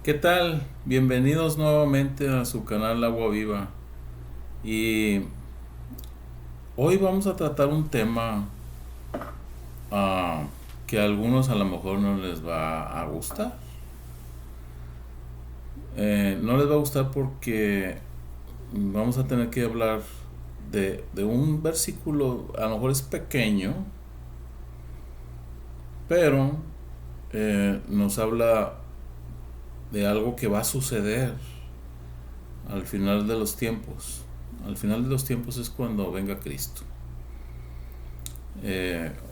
¿Qué tal? Bienvenidos nuevamente a su canal Agua Viva. Y hoy vamos a tratar un tema ah, que a algunos a lo mejor no les va a gustar. No les va a gustar porque vamos a tener que hablar de un versículo, a lo mejor es pequeño, pero nos habla de algo que va a suceder al final de los tiempos. Al final de los tiempos es cuando venga Cristo.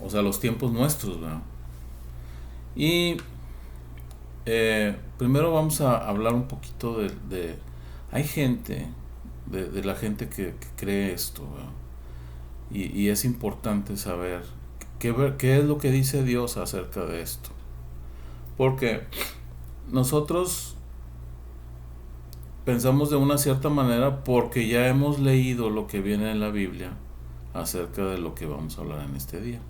O sea, los tiempos nuestros, ¿verdad? Y primero vamos a hablar un poquito hay gente, de la gente que cree esto, ¿verdad? Y es importante saber qué es lo que dice Dios acerca de esto. Porque nosotros pensamos de una cierta manera porque ya hemos leído lo que viene en la Biblia acerca de lo que vamos a hablar en este día.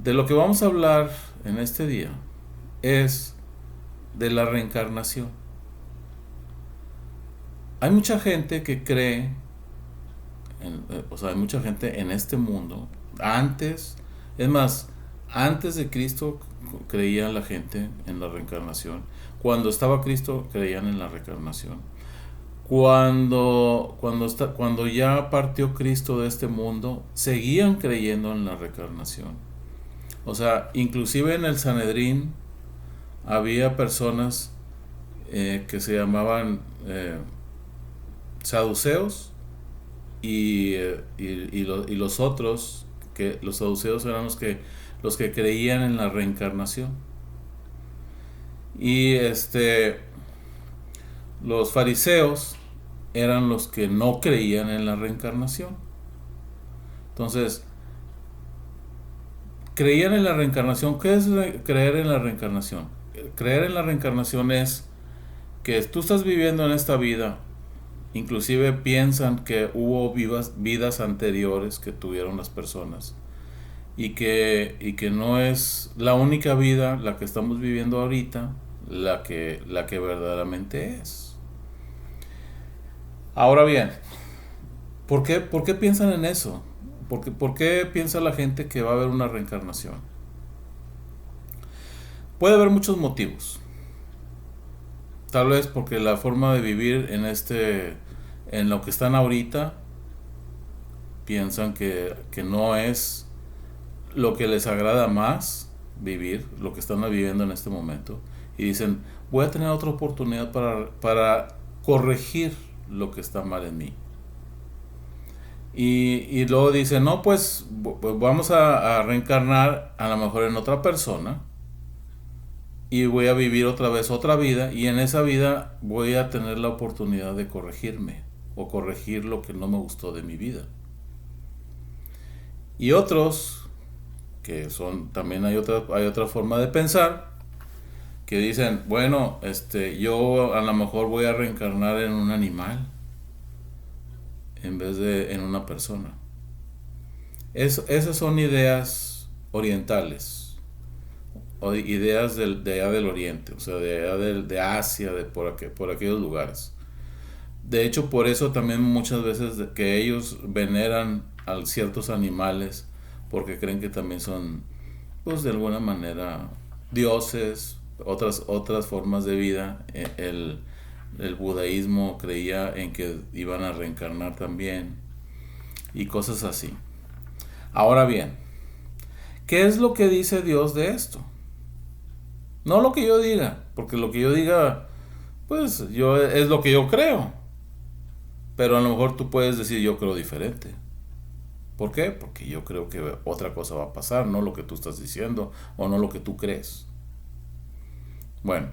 De lo que vamos a hablar en este día es de la reencarnación. Hay mucha gente que cree, o sea, hay mucha gente en este mundo, es más, antes de Cristo creía la gente en la reencarnación. Cuando estaba Cristo creían en la reencarnación. Cuando ya partió Cristo de este mundo, seguían creyendo en la reencarnación. O sea, inclusive en el Sanedrín había personas que se llamaban saduceos y los otros, que los saduceos eran los que creían en la reencarnación. Y los fariseos eran los que no creían en la reencarnación. Entonces, creían en la reencarnación. ¿Qué es creer en la reencarnación? Creer en la reencarnación es que tú estás viviendo en esta vida, inclusive piensan que hubo vidas anteriores que tuvieron las personas y que no es la única vida la que estamos viviendo ahorita, la que verdaderamente es. Ahora bien, ¿por qué piensan en eso? ¿Por qué piensa la gente que va a haber una reencarnación? Puede haber muchos motivos. Tal vez porque la forma de vivir en lo que están ahorita, piensan que no es lo que les agrada más vivir, lo que están viviendo en este momento. Y dicen, voy a tener otra oportunidad para corregir lo que está mal en mí. Y luego dicen, no, pues vamos a reencarnar a lo mejor en otra persona y voy a vivir otra vez otra vida y en esa vida voy a tener la oportunidad de corregirme o corregir lo que no me gustó de mi vida. Y otros, también hay otra forma de pensar, que dicen, bueno, yo a lo mejor voy a reencarnar en un animal en vez de en una persona. Esas son ideas orientales, o ideas de allá del oriente, o sea, de allá de Asia, por aquellos lugares. De hecho, por eso también muchas veces que ellos veneran a ciertos animales, porque creen que también son, pues de alguna manera, dioses, otras formas de vida. El budaísmo creía en que iban a reencarnar también y cosas así. Ahora bien, ¿qué es lo que dice Dios de esto? No lo que yo diga, porque lo que yo diga, pues es lo que yo creo. Pero a lo mejor tú puedes decir yo creo diferente. ¿Por qué? Porque yo creo que otra cosa va a pasar, no lo que tú estás diciendo o no lo que tú crees. Bueno,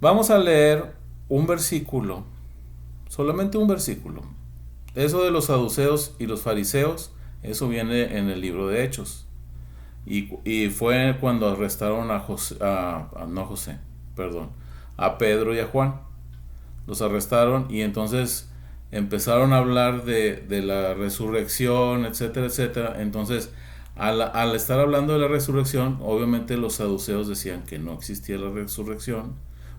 vamos a leer un versículo, solamente un versículo. Eso de los saduceos y los fariseos, eso viene en el libro de Hechos. Y fue cuando arrestaron no a José, perdón, a Pedro y a Juan. Los arrestaron y entonces empezaron a hablar de la resurrección, etcétera, etcétera. Entonces Al estar hablando de la resurrección, obviamente los saduceos decían que no existía la resurrección.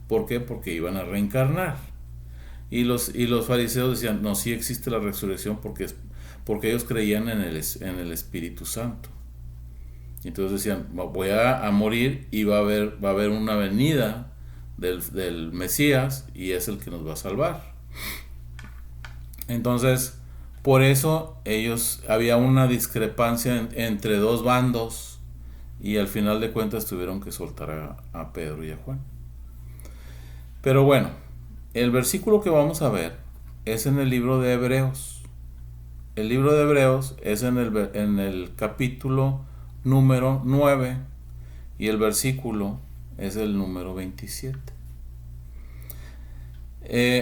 ¿Por qué? Porque iban a reencarnar. Y los fariseos decían, no, sí existe la resurrección porque ellos creían en el Espíritu Santo. Entonces decían, voy a morir y va a haber una venida del Mesías y es el que nos va a salvar. Entonces, por eso había una discrepancia entre dos bandos y al final de cuentas tuvieron que soltar a Pedro y a Juan. Pero bueno, el versículo que vamos a ver es en el libro de Hebreos. El libro de Hebreos es en el capítulo número 9 y el versículo es el número 27.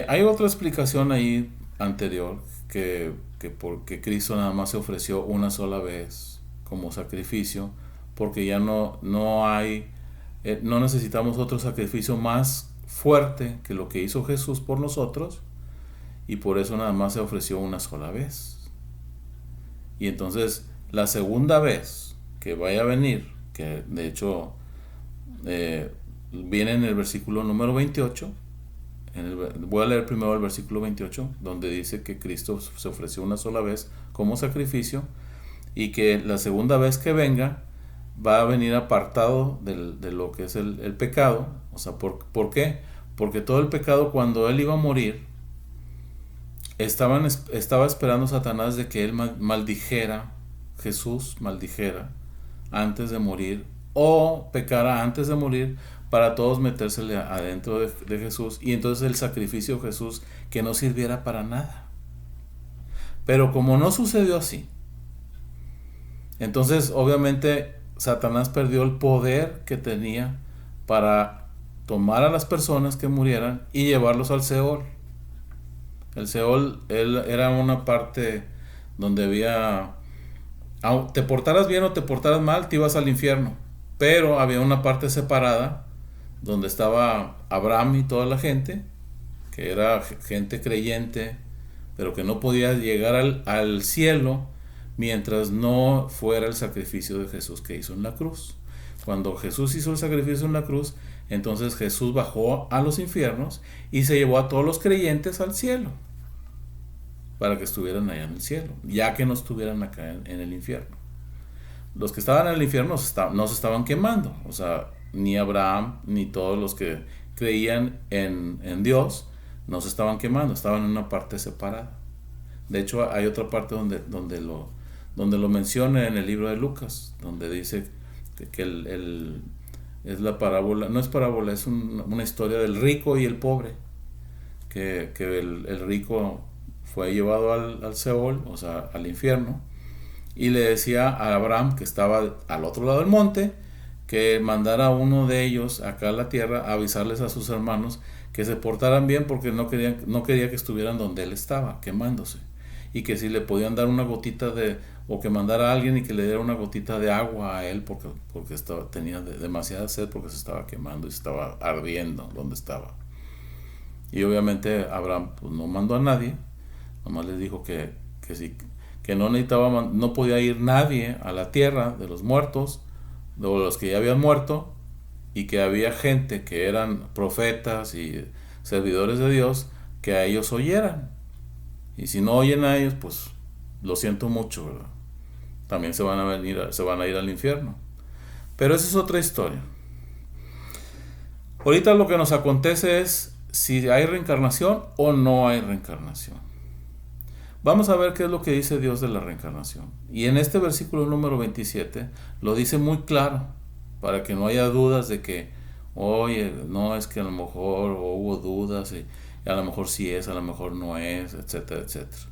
Hay otra explicación ahí anterior que porque Cristo nada más se ofreció una sola vez como sacrificio, porque ya no hay, no necesitamos otro sacrificio más fuerte que lo que hizo Jesús por nosotros, y por eso nada más se ofreció una sola vez. Y entonces la segunda vez que vaya a venir, que de hecho viene en el versículo número 28, voy a leer primero el versículo 28, donde dice que Cristo se ofreció una sola vez como sacrificio y que la segunda vez que venga va a venir apartado de lo que es el pecado. O sea, ¿por qué? Porque todo el pecado, cuando Él iba a morir, estaba esperando Satanás de que Él maldijera, Jesús maldijera antes de morir, o pecara antes de morir, para todos metérsele adentro de Jesús, y entonces el sacrificio de Jesús que no sirviera para nada. Pero como no sucedió así, entonces obviamente Satanás perdió el poder que tenía para tomar a las personas que murieran y llevarlos al Seol. El Seol era una parte donde había, te portaras bien o te portaras mal, te ibas al infierno, pero había una parte separada donde estaba Abraham y toda la gente, que era gente creyente, pero que no podía llegar al cielo mientras no fuera el sacrificio de Jesús que hizo en la cruz. Cuando Jesús hizo el sacrificio en la cruz, entonces Jesús bajó a los infiernos y se llevó a todos los creyentes al cielo, para que estuvieran allá en el cielo, ya que no estuvieran acá en el infierno. Los que estaban en el infierno no se estaban quemando, o sea, ni Abraham ni todos los que creían en Dios no se estaban quemando, estaban en una parte separada. De hecho, hay otra parte donde lo menciona en el libro de Lucas, donde dice que es la parábola, no es parábola, es una historia del rico y el pobre, que el rico fue llevado al Seol, o sea, al infierno, y le decía a Abraham, que estaba al otro lado del monte, que mandara a uno de ellos acá a la tierra a avisarles a sus hermanos que se portaran bien, porque no quería que estuvieran donde él estaba, quemándose, y que si le podían dar una gotita o que mandara a alguien y que le diera una gotita de agua a él, porque tenía demasiada sed, porque se estaba quemando y se estaba ardiendo donde estaba. Y obviamente Abraham pues no mandó a nadie, nomás les dijo que no necesitaba, no podía ir nadie a la tierra de los muertos, de los que ya habían muerto, y que había gente que eran profetas y servidores de Dios, que a ellos oyeran. Y si no oyen a ellos, pues lo siento mucho, ¿verdad? También se van a ir al infierno. Pero esa es otra historia. Ahorita lo que nos acontece es si hay reencarnación o no hay reencarnación. Vamos a ver qué es lo que dice Dios de la reencarnación. Y en este versículo número 27 lo dice muy claro, para que no haya dudas de que, oye, no, es que a lo mejor hubo dudas y a lo mejor sí es, a lo mejor no es, etcétera, etcétera.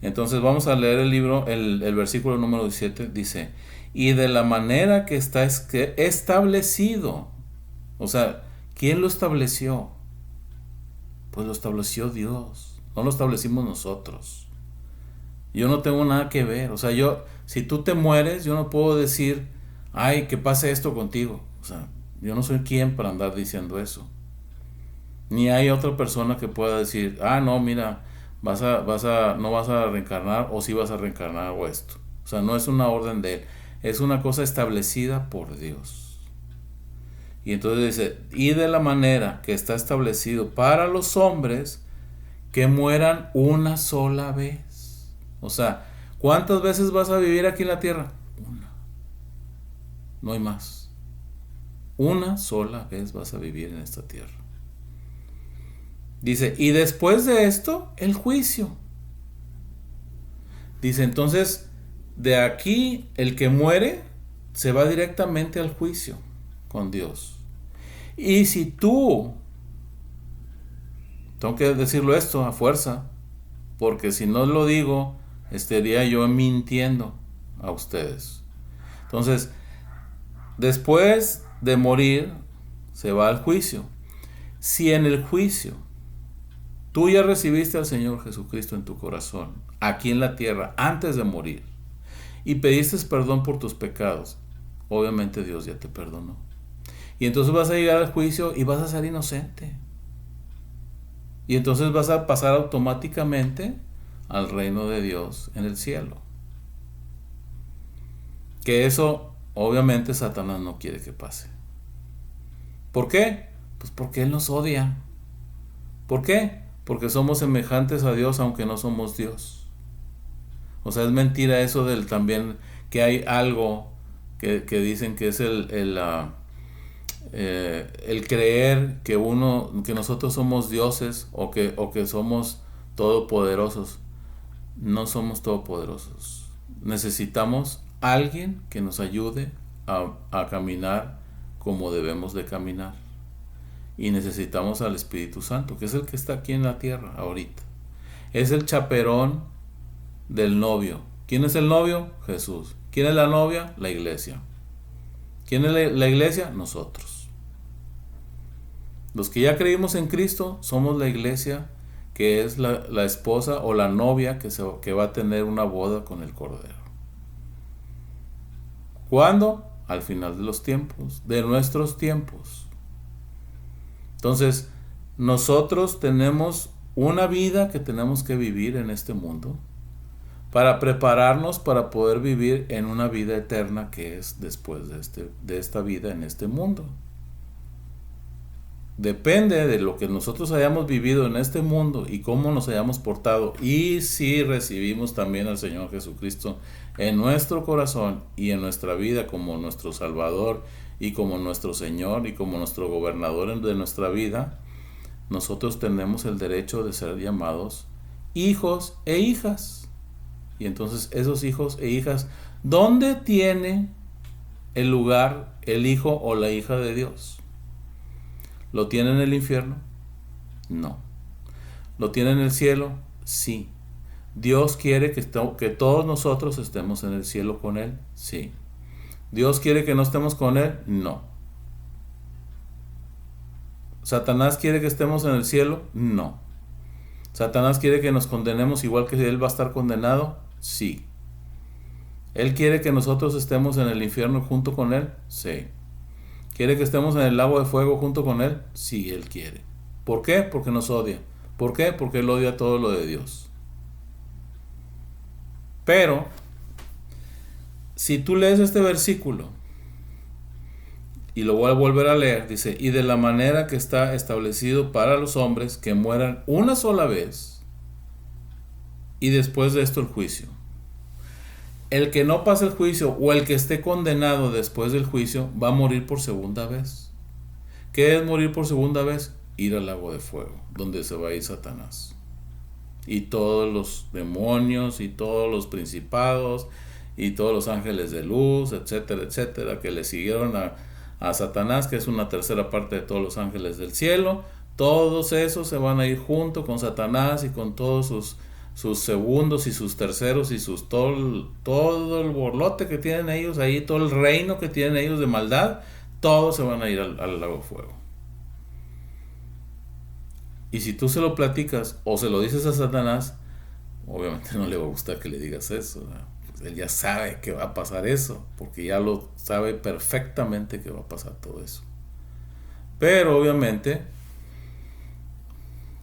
Entonces vamos a leer el libro, el versículo número 17 dice, y de la manera que está establecido. O sea, ¿quién lo estableció? Pues lo estableció Dios, no lo establecimos nosotros. Yo no tengo nada que ver. O sea, si tú te mueres, yo no puedo decir, ay, que pase esto contigo. O sea, yo no soy quien para andar diciendo eso. Ni hay otra persona que pueda decir, no, mira, no vas a reencarnar, o sí vas a reencarnar, o esto. O sea, no es una orden de él. es una cosa establecida por Dios. Y entonces dice, y de la manera que está establecido para los hombres que mueran una sola vez. O sea, ¿cuántas veces vas a vivir aquí en la tierra? Una. No hay más. Una sola vez vas a vivir en esta tierra. Dice, y después de esto, el juicio. Dice, entonces, de aquí el que muere se va directamente al juicio con Dios. Y si tú, tengo que decirlo esto a fuerza, porque si no lo digo, estaría yo mintiendo a ustedes. Entonces, después de morir, se va al juicio. Si en el juicio tú ya recibiste al Señor Jesucristo en tu corazón, aquí en la tierra, antes de morir, y pediste perdón por tus pecados, obviamente Dios ya te perdonó. Y entonces vas a llegar al juicio y vas a ser inocente. Y entonces vas a pasar automáticamente al reino de Dios en el cielo. Que eso, obviamente, Satanás no quiere que pase. ¿Por qué? Pues porque Él nos odia. ¿Por qué? Porque somos semejantes a Dios aunque no somos Dios. O sea, es mentira eso del también que hay algo que dicen que es el creer que nosotros somos dioses o que somos todopoderosos. No somos todopoderosos. Necesitamos alguien que nos ayude a caminar como debemos de caminar. Y necesitamos al Espíritu Santo, que es el que está aquí en la tierra ahorita. Es el chaperón del novio. ¿Quién es el novio? Jesús. ¿Quién es la novia? La iglesia. ¿Quién es la iglesia? Nosotros. Los que ya creímos en Cristo somos la iglesia, que es la esposa o la novia que va a tener una boda con el Cordero. ¿Cuándo? Al final de los tiempos, de nuestros tiempos. Entonces, nosotros tenemos una vida que tenemos que vivir en este mundo para prepararnos para poder vivir en una vida eterna que es después de esta vida en este mundo. Depende de lo que nosotros hayamos vivido en este mundo y cómo nos hayamos portado, y si recibimos también al Señor Jesucristo en nuestro corazón y en nuestra vida como nuestro Salvador y como nuestro Señor y como nuestro gobernador de nuestra vida, nosotros tenemos el derecho de ser llamados hijos e hijas. Y entonces esos hijos e hijas, ¿dónde tiene el lugar el hijo o la hija de Dios? ¿Lo tiene en el infierno? No. ¿Lo tiene en el cielo? Sí. ¿Dios quiere que todos nosotros estemos en el cielo con Él? Sí. ¿Dios quiere que no estemos con Él? No. ¿Satanás quiere que estemos en el cielo? No. ¿Satanás quiere que nos condenemos igual que Él va a estar condenado? Sí. ¿Él quiere que nosotros estemos en el infierno junto con Él? Sí. ¿Quiere que estemos en el lago de fuego junto con Él? Sí, Él quiere. ¿Por qué? Porque nos odia. ¿Por qué? Porque Él odia todo lo de Dios. Pero, si tú lees este versículo, y lo voy a volver a leer, dice, y de la manera que está establecido para los hombres que mueran una sola vez, y después de esto el juicio. El que no pase el juicio o el que esté condenado después del juicio va a morir por segunda vez. ¿Qué es morir por segunda vez? Ir al lago de fuego, donde se va a ir Satanás. Y todos los demonios y todos los principados y todos los ángeles de luz, etcétera, etcétera, que le siguieron a Satanás, que es una tercera parte de todos los ángeles del cielo. Todos esos se van a ir junto con Satanás y con todos sus segundos y sus terceros y todo el borlote que tienen ellos ahí, todo el reino que tienen ellos de maldad, todos se van a ir al lago de fuego. Y si tú se lo platicas o se lo dices a Satanás, obviamente no le va a gustar que le digas eso, ¿verdad? Pues él ya sabe que va a pasar eso, porque ya lo sabe perfectamente que va a pasar todo eso. Pero obviamente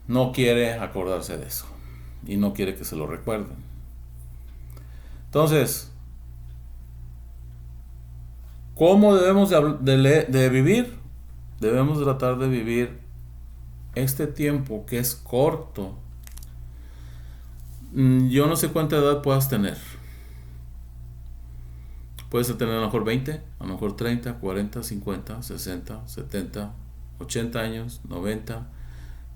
no quiere acordarse de eso. Y no quiere que se lo recuerden. Entonces, ¿Cómo debemos de vivir? Debemos tratar de vivir este tiempo que es corto. Yo no sé cuánta edad puedas tener. Puedes tener a lo mejor 20, a lo mejor 30, 40, 50, 60, 70, 80 años, 90.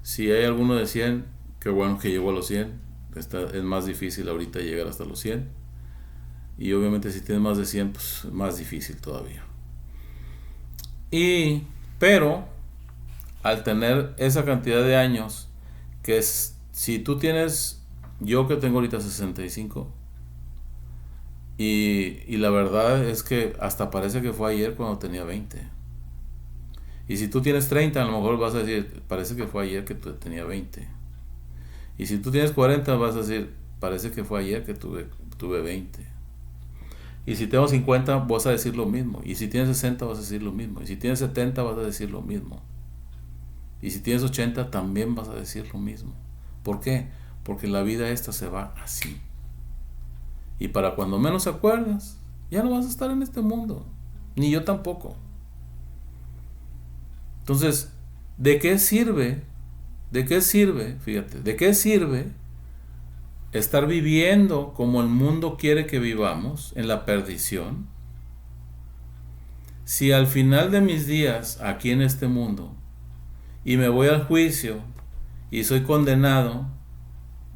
Si hay alguno de 100, qué bueno que llegó a los 100. Es más difícil ahorita llegar hasta los 100. Y obviamente si tienes más de 100, pues más difícil todavía. Pero al tener esa cantidad de años, que es, si tú tienes, yo que tengo ahorita 65, y la verdad es que hasta parece que fue ayer cuando tenía 20. Y si tú tienes 30, a lo mejor vas a decir, parece que fue ayer que tenía 20. Y si tú tienes 40, vas a decir, parece que fue ayer que tuve 20. Y si tengo 50, vas a decir lo mismo. Y si tienes 60, vas a decir lo mismo. Y si tienes 70, vas a decir lo mismo. Y si tienes 80, también vas a decir lo mismo. ¿Por qué? Porque la vida esta se va así. Y para cuando menos acuerdas, ya no vas a estar en este mundo. Ni yo tampoco. Entonces, ¿de qué sirve? ¿De qué sirve? Fíjate, ¿de qué sirve estar viviendo como el mundo quiere que vivamos, en la perdición? Si al final de mis días aquí en este mundo y me voy al juicio y soy condenado,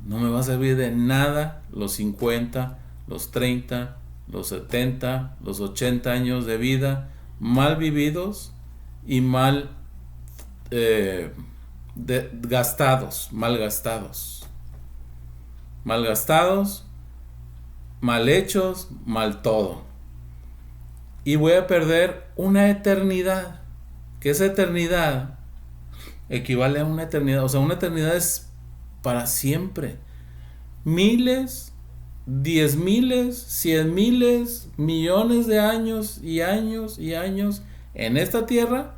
no me va a servir de nada los 50, los 30, los 70, los 80 años de vida mal vividos y gastados, mal hechos, mal todo. Y voy a perder una eternidad, que esa eternidad equivale a una eternidad, o sea, una eternidad es para siempre. Miles, 10 miles, 100 miles, millones de años y años y años en esta tierra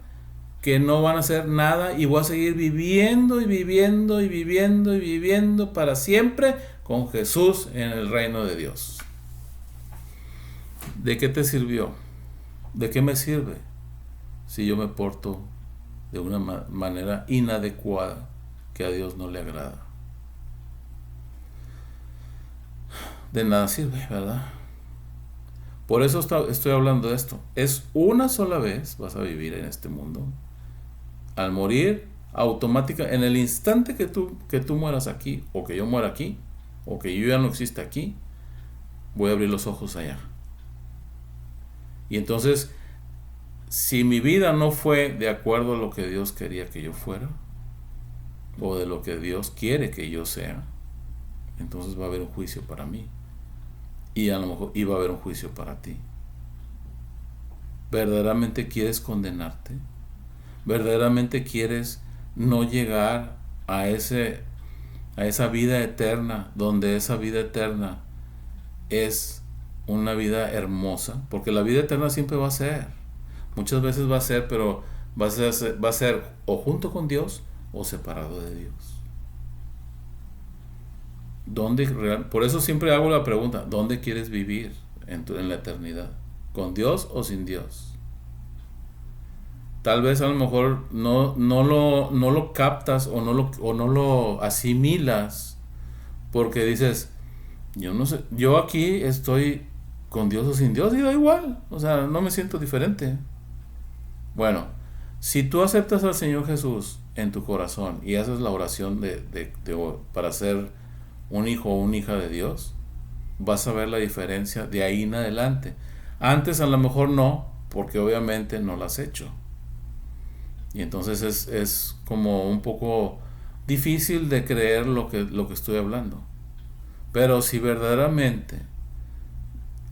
que no van a hacer nada, y voy a seguir viviendo y viviendo y viviendo y viviendo para siempre con Jesús en el reino de Dios. ¿De qué te sirvió? ¿De qué me sirve si yo me porto de una manera inadecuada que a Dios no le agrada? De nada sirve, ¿verdad? Por eso estoy hablando de esto. Es una sola vez vas a vivir en este mundo. Al morir, automática, en el instante que tú mueras aquí, o que yo muera aquí, o que yo ya no exista aquí, voy a abrir los ojos allá. Y entonces, si mi vida no fue de acuerdo a lo que Dios quería que yo fuera, o de lo que Dios quiere que yo sea, entonces va a haber un juicio para mí. Y a lo mejor iba a haber un juicio para ti. ¿Verdaderamente quieres condenarte? ¿Verdaderamente quieres no llegar a esa vida eterna, donde esa vida eterna es una vida hermosa? Porque la vida eterna siempre va a ser. Muchas veces va a ser, pero va a ser o junto con Dios o separado de Dios. Por eso siempre hago la pregunta, ¿dónde quieres vivir en la eternidad? ¿Con Dios o sin Dios? Tal vez a lo mejor no lo captas o no lo asimilas, porque dices, yo no sé, yo aquí estoy con Dios o sin Dios y da igual, o sea, no me siento diferente. Bueno, si tú aceptas al Señor Jesús en tu corazón y haces la oración para ser un hijo o una hija de Dios, vas a ver la diferencia de ahí en adelante. Antes a lo mejor no, porque obviamente no la has hecho. Y entonces es como un poco difícil de creer lo que estoy hablando. Pero si verdaderamente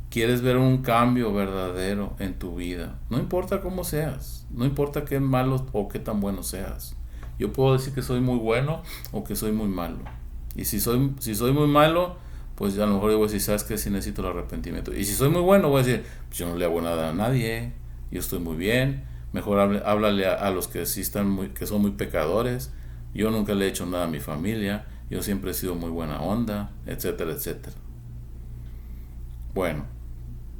quieres ver un cambio verdadero en tu vida, no importa cómo seas, no importa qué malo o qué tan bueno seas. Yo puedo decir que soy muy bueno o que soy muy malo. Y si soy muy malo, pues a lo mejor yo voy a decir, ¿sabes qué? Si necesito el arrepentimiento. Y si soy muy bueno, voy a decir, pues yo no le hago nada a nadie, yo estoy muy bien. Mejor háblale a los que sí que son muy pecadores. Yo nunca le he hecho nada a mi familia, yo siempre he sido muy buena onda, etcétera, etcétera. Bueno,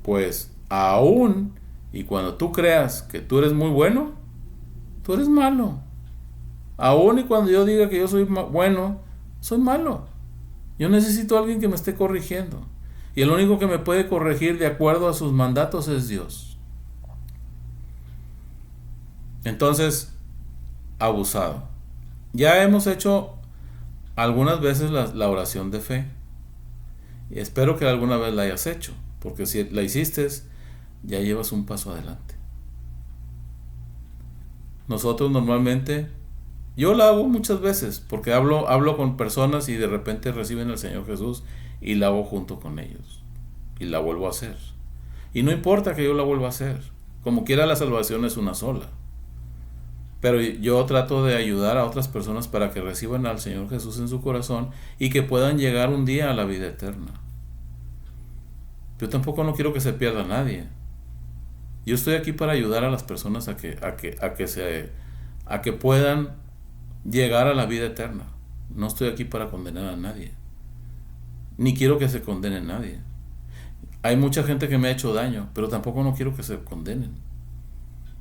pues aún Y cuando tú creas que tú eres muy bueno, tú eres malo. Aún y cuando yo diga que yo soy bueno, soy malo. Yo necesito a alguien que me esté corrigiendo. Y el único que me puede corregir de acuerdo a sus mandatos es Dios. Entonces, abusado. Ya hemos hecho algunas veces la oración de fe. Y espero que alguna vez la hayas hecho, porque si la hiciste, ya llevas un paso adelante. Nosotros normalmente, yo la hago muchas veces, porque hablo con personas y de repente reciben al Señor Jesús y la hago junto con ellos. Y la vuelvo a hacer. Y no importa que yo la vuelva a hacer. Como quiera, la salvación es una sola. Pero yo trato de ayudar a otras personas para que reciban al Señor Jesús en su corazón y que puedan llegar un día a la vida eterna. Yo tampoco no quiero que se pierda nadie. Yo estoy aquí para ayudar a las personas a que puedan llegar a la vida eterna. No estoy aquí para condenar a nadie. Ni quiero que se condene a nadie. Hay mucha gente que me ha hecho daño, pero tampoco no quiero que se condenen.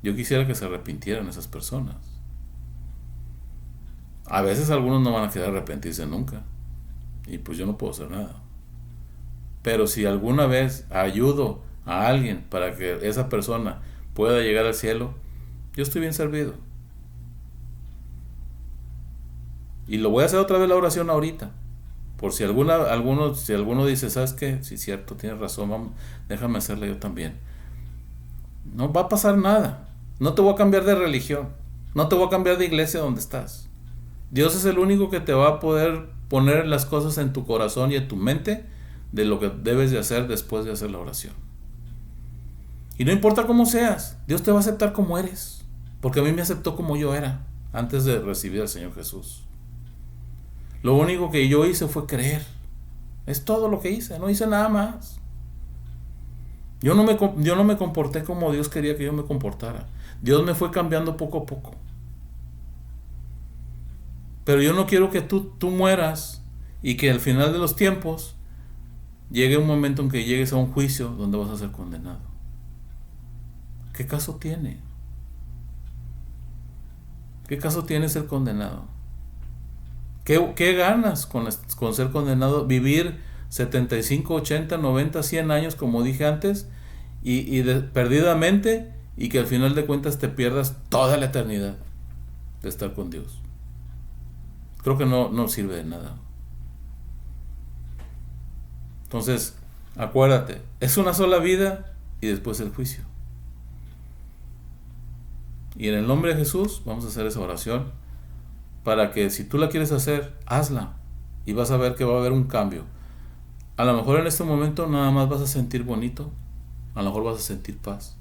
Yo quisiera que se arrepintieran esas personas. A veces algunos no van a querer arrepentirse nunca. Y pues yo no puedo hacer nada. Pero si alguna vez ayudo a alguien para que esa persona pueda llegar al cielo, yo estoy bien servido. Y lo voy a hacer otra vez la oración ahorita. Por si alguno dice, ¿sabes qué? Sí, cierto, tienes razón, vamos, déjame hacerla yo también. No va a pasar nada. No te voy a cambiar de religión. No te voy a cambiar de iglesia donde estás. Dios es el único que te va a poder poner las cosas en tu corazón y en tu mente de lo que debes de hacer después de hacer la oración. Y no importa cómo seas, Dios te va a aceptar como eres. Porque a mí me aceptó como yo era antes de recibir al Señor Jesús. Lo único que yo hice fue creer. Es todo lo que hice, no hice nada más. Yo no me comporté como Dios quería que yo me comportara. Dios me fue cambiando poco a poco. Pero yo no quiero que tú mueras y que al final de los tiempos llegue un momento en que llegues a un juicio donde vas a ser condenado. ¿Qué caso tiene? ¿Qué caso tiene ser condenado? ¿Qué ganas con ser condenado? Vivir 75, 80, 90, 100 años, como dije antes, perdidamente, y que al final de cuentas te pierdas toda la eternidad de estar con Dios. Creo que no sirve de nada. Entonces, acuérdate, es una sola vida y después el juicio. Y en el nombre de Jesús vamos a hacer esa oración para que si tú la quieres hacer, hazla y vas a ver que va a haber un cambio. A lo mejor en este momento nada más vas a sentir bonito, a lo mejor vas a sentir paz.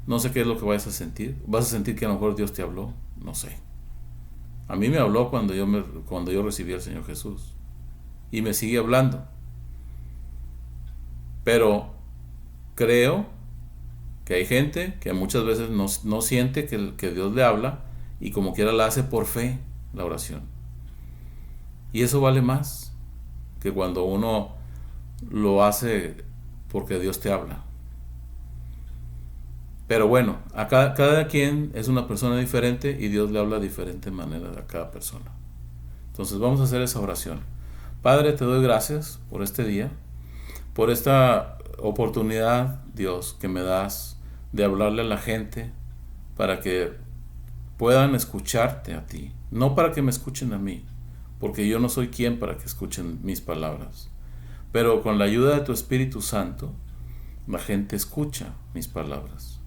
No sé qué es lo que vayas a sentir. Vas a sentir que a lo mejor Dios te habló, no sé. A mí me habló cuando yo recibí al Señor Jesús y me sigue hablando. Pero creo que hay gente que muchas veces no siente que Dios le habla y como quiera la hace por fe la oración. Y eso vale más que cuando uno lo hace porque Dios te habla. Pero bueno, cada quien es una persona diferente y Dios le habla de diferentes maneras a cada persona. Entonces vamos a hacer esa oración. Padre, te doy gracias por este día, por esta oportunidad, Dios, que me das de hablarle a la gente para que puedan escucharte a ti, no para que me escuchen a mí, porque yo no soy quien para que escuchen mis palabras. Pero con la ayuda de tu Espíritu Santo, la gente escucha mis palabras,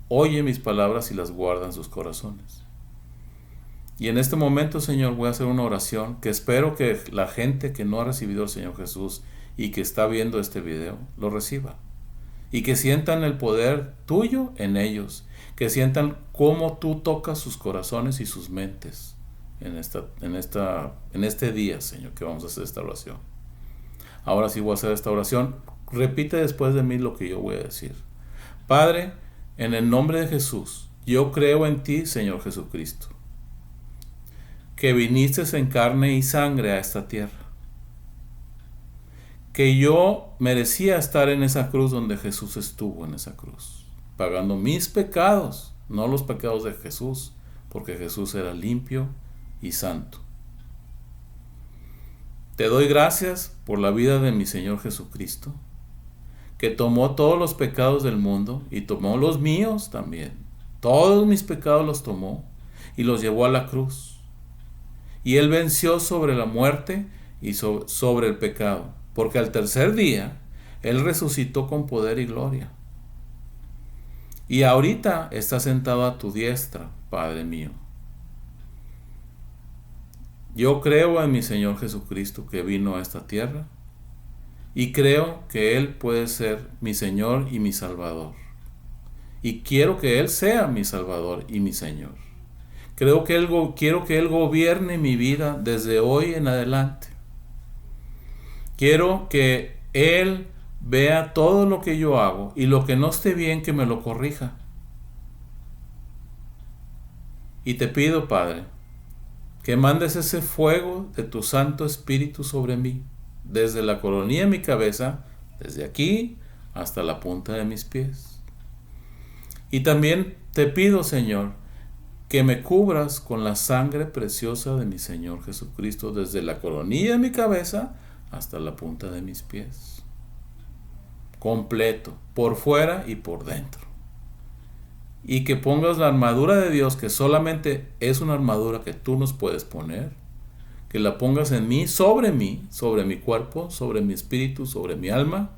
oye mis palabras y las guarda en sus corazones. Y en este momento, Señor, voy a hacer una oración que espero que la gente que no ha recibido al Señor Jesús y que está viendo este video, lo reciba. Y que sientan el poder tuyo en ellos, que sientan cómo tú tocas sus corazones y sus mentes en este día, Señor, que vamos a hacer esta oración. Ahora sí voy a hacer esta oración. Repite después de mí lo que yo voy a decir. Padre, en el nombre de Jesús, yo creo en ti, Señor Jesucristo, que viniste en carne y sangre a esta tierra, que yo merecía estar en esa cruz donde Jesús estuvo en esa cruz, pagando mis pecados, no los pecados de Jesús, porque Jesús era limpio y santo. Te doy gracias por la vida de mi Señor Jesucristo, que tomó todos los pecados del mundo y tomó los míos también. Todos mis pecados los tomó y los llevó a la cruz. Y Él venció sobre la muerte y sobre el pecado, porque al tercer día Él resucitó con poder y gloria. Y ahorita está sentado a tu diestra, Padre mío. Yo creo en mi Señor Jesucristo que vino a esta tierra y creo que Él puede ser mi Señor y mi Salvador. Y quiero que Él sea mi Salvador y mi Señor. Quiero que Él gobierne mi vida desde hoy en adelante. Quiero que Él vea todo lo que yo hago y lo que no esté bien que me lo corrija. Y te pido, Padre, que mandes ese fuego de tu Santo Espíritu sobre mí, desde la coronilla de mi cabeza, desde aquí hasta la punta de mis pies. Y también te pido, Señor, que me cubras con la sangre preciosa de mi Señor Jesucristo, desde la coronilla de mi cabeza hasta la punta de mis pies. Completo, por fuera y por dentro. Y que pongas la armadura de Dios, que solamente es una armadura que tú nos puedes poner, que la pongas en mí, sobre mi cuerpo, sobre mi espíritu, sobre mi alma,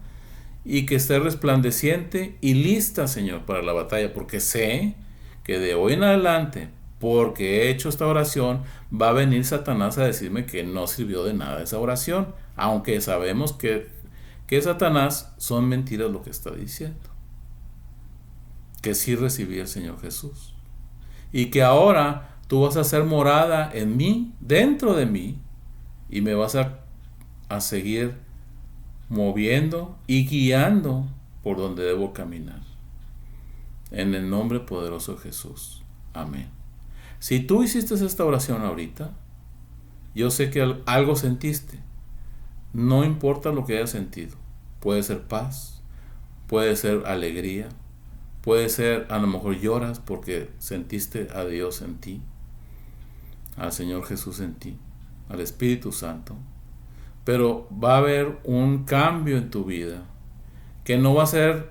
y que esté resplandeciente y lista, Señor, para la batalla, porque sé que de hoy en adelante, porque he hecho esta oración, va a venir Satanás a decirme que no sirvió de nada esa oración, aunque sabemos que Satanás son mentiras lo que está diciendo. Que sí recibí al Señor Jesús. Y que ahora tú vas a hacer morada en mí, dentro de mí, y me vas a seguir moviendo y guiando por donde debo caminar. En el nombre poderoso de Jesús. Amén. Si tú hiciste esta oración ahorita, yo sé que algo sentiste. No importa lo que hayas sentido. Puede ser paz, puede ser alegría, puede ser, a lo mejor lloras porque sentiste a Dios en ti, al Señor Jesús en ti, al Espíritu Santo. Pero va a haber un cambio en tu vida, que no va a ser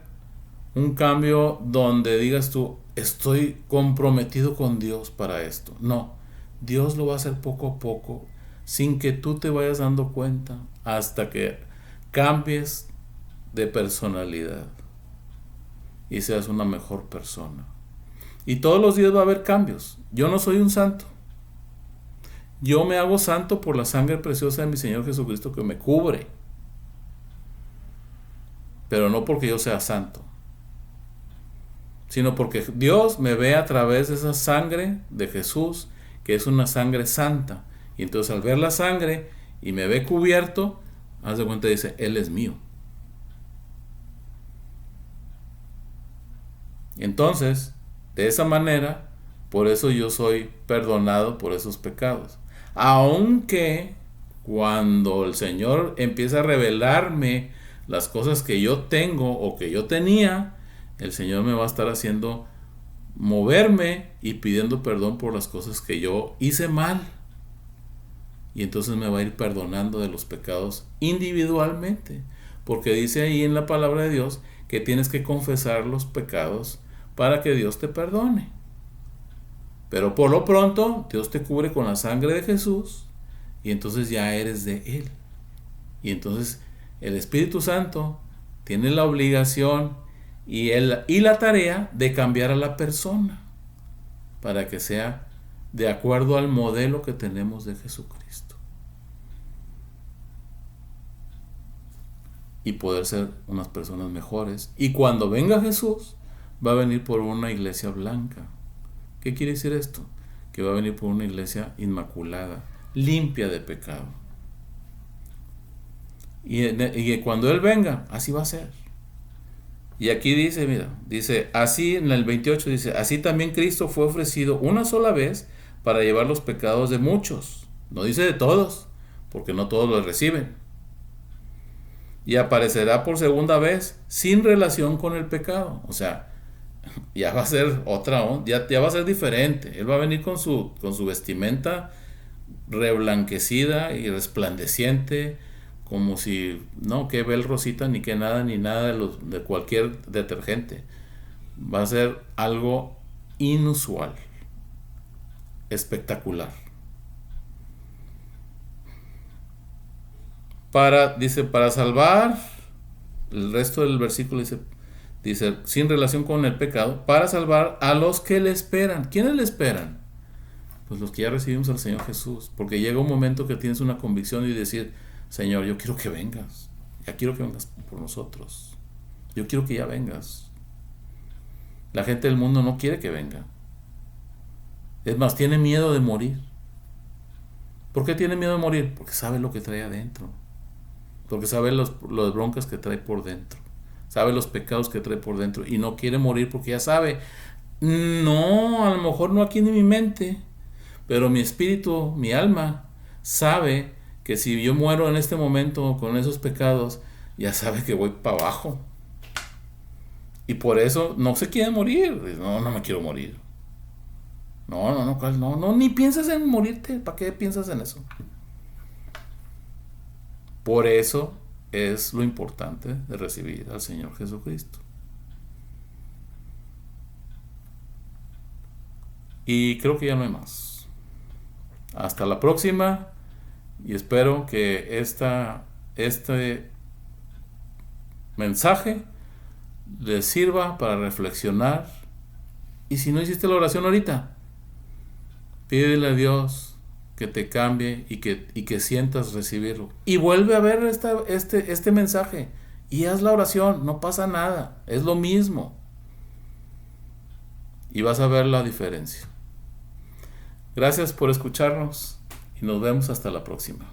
un cambio donde digas tú, estoy comprometido con Dios para esto. No, Dios lo va a hacer poco a poco, sin que tú te vayas dando cuenta, hasta que cambies de personalidad y seas una mejor persona. Y todos los días va a haber cambios. Yo no soy un santo. Yo me hago santo por la sangre preciosa de mi Señor Jesucristo que me cubre. Pero no porque yo sea santo, sino porque Dios me ve a través de esa sangre de Jesús, que es una sangre santa. Y entonces al ver la sangre y me ve cubierto, haz de cuenta, dice, Él es mío. Entonces, de esa manera, por eso yo soy perdonado por esos pecados. Aunque cuando el Señor empieza a revelarme las cosas que yo tengo o que yo tenía, el Señor me va a estar haciendo moverme y pidiendo perdón por las cosas que yo hice mal. Y entonces me va a ir perdonando de los pecados individualmente. Porque dice ahí en la palabra de Dios que tienes que confesar los pecados para que Dios te perdone. Pero por lo pronto, Dios te cubre con la sangre de Jesús y entonces ya eres de Él. Y entonces el Espíritu Santo tiene la obligación y la tarea de cambiar a la persona para que sea de acuerdo al modelo que tenemos de Jesucristo. Y poder ser unas personas mejores. Y cuando venga Jesús, va a venir por una iglesia blanca. ¿Qué quiere decir esto? Que va a venir por una iglesia inmaculada, limpia de pecado. Y cuando Él venga, así va a ser. Y aquí dice, mira, dice, así en el 28 dice, así también Cristo fue ofrecido una sola vez para llevar los pecados de muchos. No dice de todos, porque no todos los reciben. Y aparecerá por segunda vez sin relación con el pecado. O sea, ya va a ser otra onda, ya va a ser diferente. Él va a venir con su vestimenta reblanquecida y resplandeciente, como si, no, que Bel Rosita, ni que nada, ni nada de cualquier detergente. Va a ser algo inusual, espectacular. Dice, para salvar, el resto del versículo dice, sin relación con el pecado, para salvar a los que le esperan. ¿Quiénes le esperan? Pues los que ya recibimos al Señor Jesús. Porque llega un momento que tienes una convicción y decir, Señor, yo quiero que vengas. Ya quiero que vengas por nosotros. Yo quiero que ya vengas. La gente del mundo no quiere que venga. Es más, tiene miedo de morir. ¿Por qué tiene miedo de morir? Porque sabe lo que trae adentro. Porque sabe las broncas que trae por dentro. Sabe los pecados que trae por dentro. Y no quiere morir porque ya sabe. No, a lo mejor no aquí en mi mente. Pero mi espíritu, mi alma, sabe que si yo muero en este momento con esos pecados, ya sabe que voy para abajo. Y por eso no se quiere morir. No, no me quiero morir. No, ni piensas en morirte. ¿Para qué piensas en eso? Por eso es lo importante de recibir al Señor Jesucristo. Y creo que ya no hay más. Hasta la próxima. Y espero que este mensaje les sirva para reflexionar. Y si no hiciste la oración ahorita, pídele a Dios que te cambie y que sientas recibirlo. Y vuelve a ver este mensaje y haz la oración. No pasa nada. Es lo mismo. Y vas a ver la diferencia. Gracias por escucharnos y nos vemos hasta la próxima.